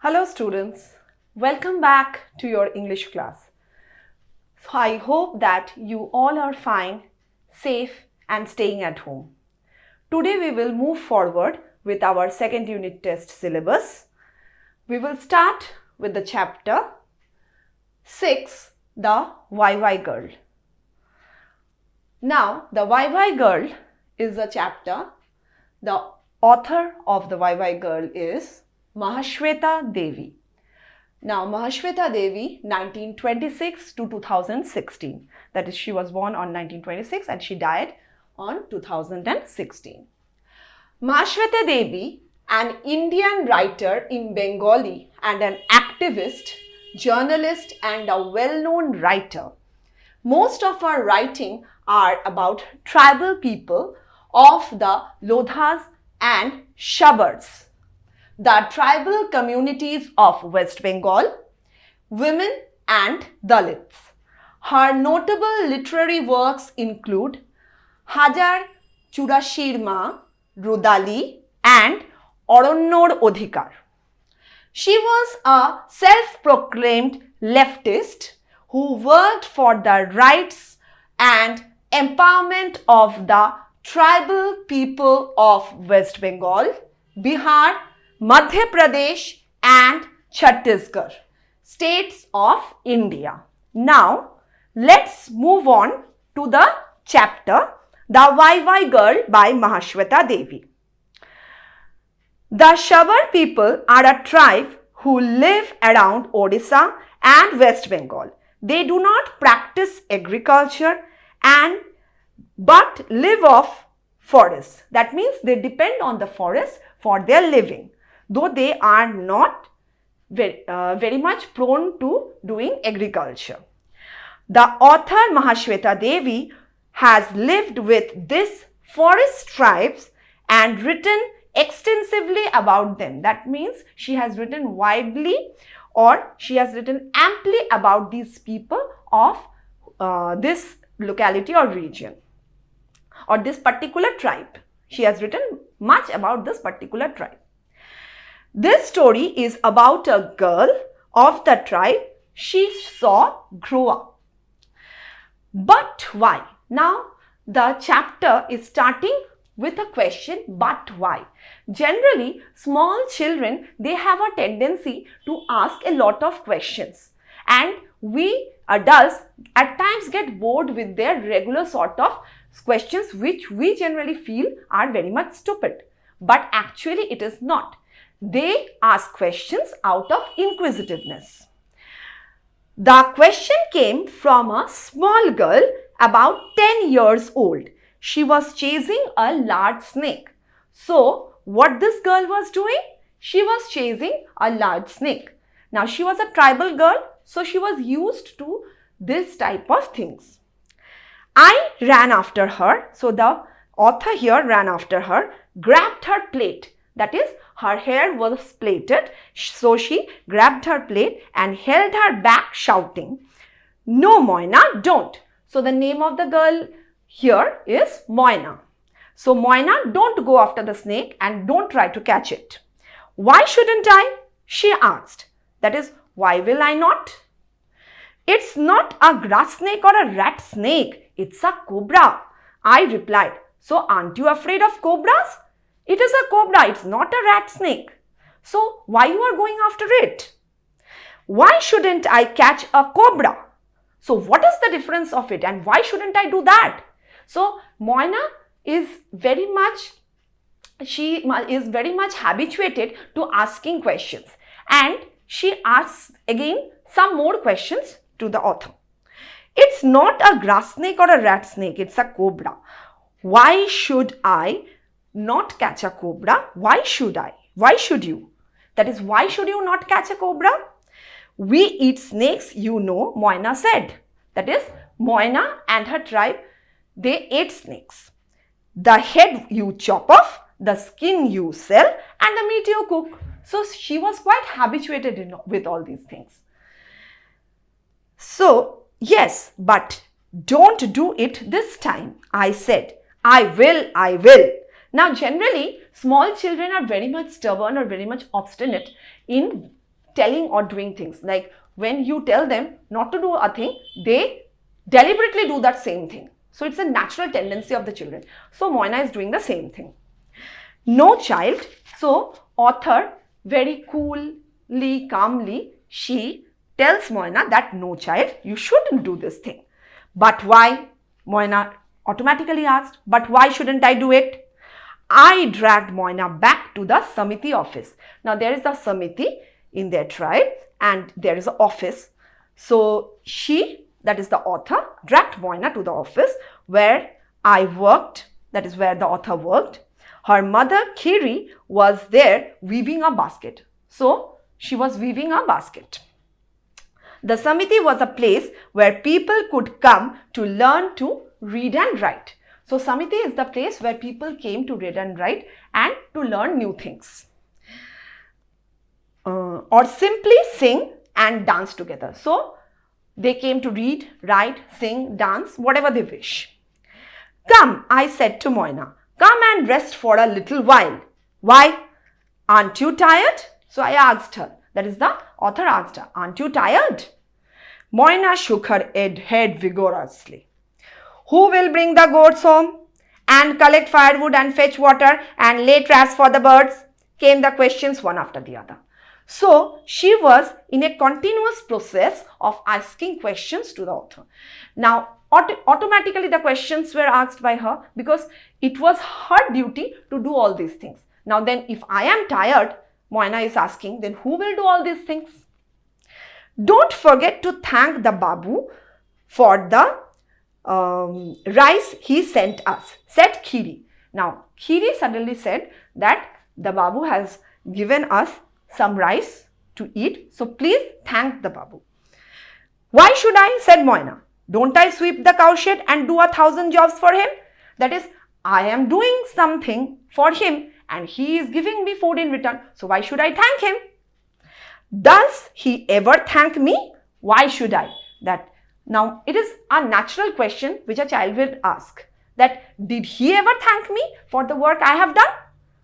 Hello students, welcome back to your English class. So I hope that you all are fine, safe and staying at home. Today we will move forward with our second unit test syllabus. We will start with the chapter 6, the YY Girl. Now the YY Girl is a chapter. The author of the YY Girl is Ch6 Devi. Now Ch6 Devi 1926 to 2016, that is she was born on 1926 and she died on 2016. Ch6 Devi, an Indian writer in Bengali and an activist, journalist and a well-known writer. Most of her writing are about tribal people of the Lodhas and Shabars, the tribal communities of West Bengal, women and Dalits. Her notable literary works include Hajar Churashir Ma, Rudali and Oronnor Odhikar. She was a self-proclaimed leftist who worked for the rights and empowerment of the tribal people of West Bengal, Bihar, Madhya Pradesh and Chhattisgarh, states of India. Now, let's move on to the chapter The YY Girl by Ch6 Devi. The Shabar people are a tribe who live around Odisha and West Bengal. They do not practice agriculture but live off forests. That means they depend on the forest for their living, though they are not very much prone to doing agriculture. The author Ch6 Devi has lived with these forest tribes and written extensively about them. That means she has written widely or she has written amply about these people of this locality or region or this particular tribe. She has written much about this particular tribe. This story is about a girl of the tribe she saw grow up. But why? Now the chapter is starting with a question, but why? Generally, small children, they have a tendency to ask a lot of questions, and we adults at times get bored with their regular sort of questions which we generally feel are very much stupid. But actually it is not. They ask questions out of inquisitiveness. The question came from a small girl about 10 years old. She was chasing a large snake. So, what this girl was doing? She was chasing a large snake. Now, she was a tribal girl, so she was used to this type of things. I ran after her. So, the author here ran after her, grabbed her plate. That is, her hair was plaited. So, she grabbed her plate and held her back shouting, "No, Moina, don't." So, the name of the girl here is Moina. So, Moina, don't go after the snake and don't try to catch it. Why shouldn't I? She asked. That is, why will I not? It's not a grass snake or a rat snake. It's a cobra, I replied. So, aren't you afraid of cobras? It is a cobra. It's not a rat snake. So, why you are going after it? Why shouldn't I catch a cobra? So, what is the difference of it and why shouldn't I do that? So, Moina is very much habituated to asking questions, and she asks again some more questions to the author. It's not a grass snake or a rat snake, it's a cobra. Why should I not catch a cobra? Why should I? Why should you? That is, why should you not catch a cobra? We eat snakes, you know, Moina said. That is, Moina and her tribe, they ate snakes. The head you chop off, the skin you sell, and the meat you cook. So, she was quite habituated with all these things. So, yes, but don't do it this time, I said. I will. Now, generally, small children are very much stubborn or very much obstinate in telling or doing things. Like when you tell them not to do a thing, they deliberately do that same thing. So it's a natural tendency of the children. So Moina is doing the same thing. No child. So author very coolly, calmly, she tells Moina that no child, you shouldn't do this thing. But why? Moina automatically asked, but why shouldn't I do it? I dragged Moina back to the Samiti office. Now there is a Samiti in their tribe and there is an office. So she, that is the author, dragged Moina to the office where I worked, that is where the author worked. Her mother, Kiri, was there weaving a basket. So she was weaving a basket. The Samiti was a place where people could come to learn to read and write. So Samiti is the place where people came to read and write and to learn new things. Or simply sing and dance together. So they came to read, write, sing, dance, whatever they wish. Come, I said to Moina, come and rest for a little while. Why? Aren't you tired? So I asked her, that is the author asked her, aren't you tired? Moina shook her head vigorously. Who will bring the goats home and collect firewood and fetch water and lay traps for the birds? Came the questions one after the other. So she was in a continuous process of asking questions to the author. Now automatically the questions were asked by her because it was her duty to do all these things. Now then if I am tired, Moina is asking, then who will do all these things? Don't forget to thank the Babu for the rice he sent us, said Kiri. Now Kiri suddenly said that the Babu has given us some rice to eat, so please thank the Babu. Why should I? Said Moina. Don't I sweep the cowshed and do 1,000 jobs for him? That is, I am doing something for him and he is giving me food in return. So why should I thank him? Does he ever thank me? Why should I? That now it is a natural question which a child will ask. That did he ever thank me for the work I have done?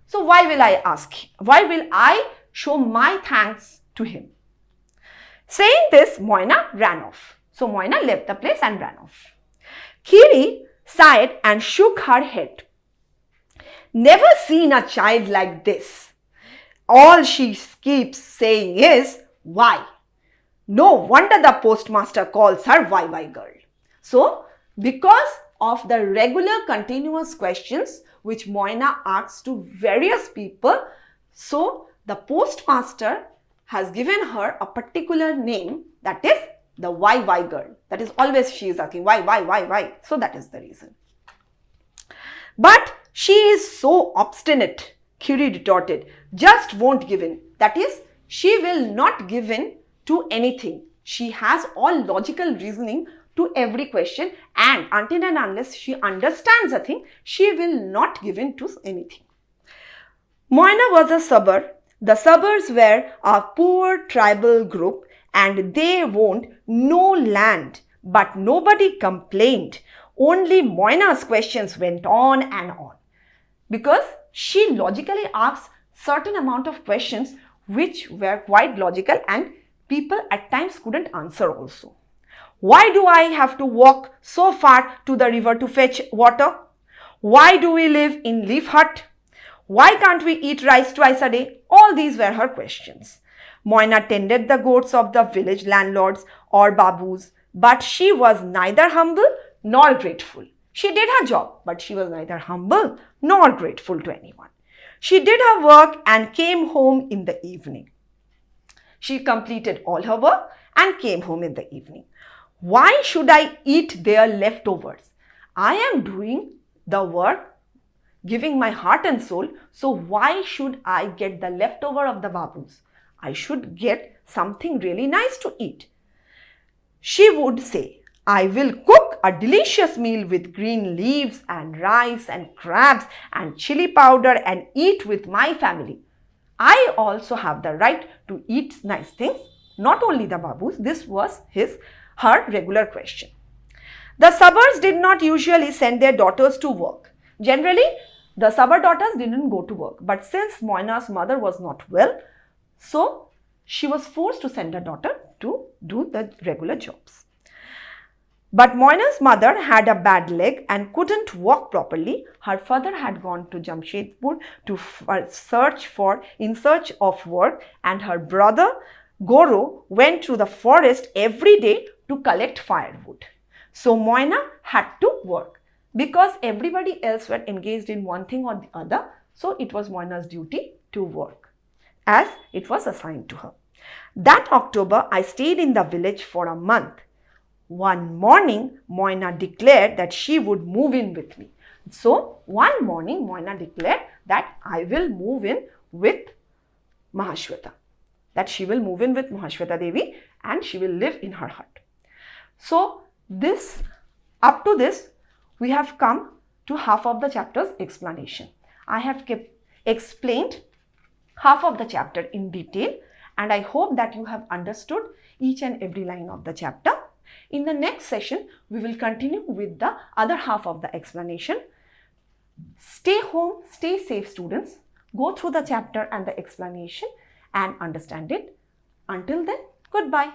So why will I ask? Why will I show my thanks to him? Saying this, Moina ran off. So Moina left the place and ran off. Kiri sighed and shook her head. Never seen a child like this. All she keeps saying is, why? No wonder the postmaster calls her why girl. So, because of the regular continuous questions which Moina asks to various people, so the postmaster has given her a particular name, that is the why girl. That is always she is asking why. So that is the reason. But she is so obstinate, Kiri retorted, just won't give in. That is, she will not give in to anything. She has all logical reasoning to every question, and until and unless she understands a thing, she will not give in to anything. Moina was a Sabar. The Sabars were a poor tribal group and they owned no land, but nobody complained. Only Moina's questions went on and on, because she logically asked certain amount of questions which were quite logical and people at times couldn't answer also. Why do I have to walk so far to the river to fetch water? Why do we live in leaf hut? Why can't we eat rice twice a day? All these were her questions. Moina tended the goats of the village landlords or babus, but she was neither humble nor grateful. She did her job, but she was neither humble nor grateful to anyone. She did her work and came home in the evening. She completed all her work and came home in the evening. Why should I eat their leftovers? I am doing the work, giving my heart and soul, so why should I get the leftover of the babus? I should get something really nice to eat. She would say, I will cook a delicious meal with green leaves and rice and crabs and chili powder and eat with my family. I also have the right to eat nice things, not only the babus. This was her regular question. The Sabars did not usually send their daughters to work. Generally, the Sabar daughters didn't go to work. But since Moina's mother was not well, so she was forced to send her daughter to do the regular jobs. But Moina's mother had a bad leg and couldn't walk properly. Her father had gone to Jamshedpur in search of work, and her brother Goro went to the forest every day to collect firewood. So Moina had to work because everybody else were engaged in one thing or the other. So it was Moina's duty to work as it was assigned to her. That October, I stayed in the village for a month. One morning, Moina declared that she would move in with me. So, one morning, Moina declared that I will move in with Mahashweta. That she will move in with Mahashweta Devi and she will live in her hut. So, up to this, we have come to half of the chapter's explanation. I have explained half of the chapter in detail, and I hope that you have understood each and every line of the chapter. In the next session, we will continue with the other half of the explanation. Stay home, stay safe, students. Go through the chapter and the explanation and understand it. Until then, goodbye.